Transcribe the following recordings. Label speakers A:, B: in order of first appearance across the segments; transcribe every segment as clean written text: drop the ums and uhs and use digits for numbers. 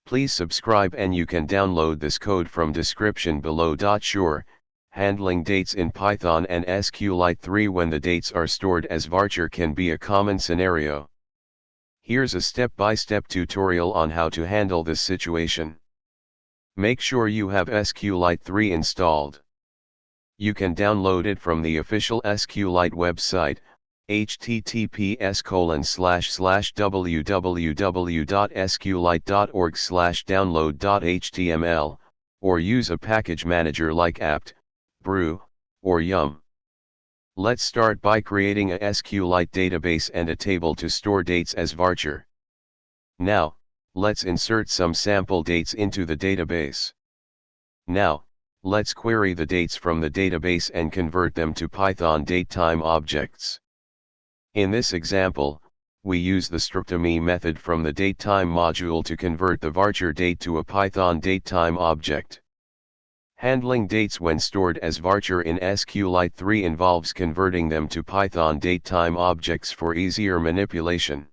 A: Please subscribe and you can download this code from description below. Sure, handling dates in Python and SQLite3 when the dates are stored as varchar can be a common scenario. Here's a step-by-step tutorial on how to handle this situation. Make sure you have SQLite3 installed. You can download it from the official SQLite website, https://www.sqlite.org/download.html, or use a package manager like apt, brew, or yum. Let's start by creating a SQLite database and a table to store dates as varchar. Now, let's insert some sample dates into the database. Now, let's query the dates from the database and convert them to Python datetime objects. In this example, we use the strptime method from the datetime module to convert the varchar date to a Python datetime object. Handling dates when stored as varchar in SQLite3 involves converting them to Python datetime objects for easier manipulation.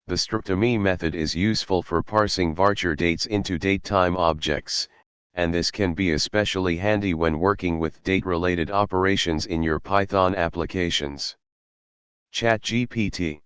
A: The strptime method is useful for parsing varchar dates into datetime objects, and this can be especially handy when working with date-related operations in your Python applications. ChatGPT.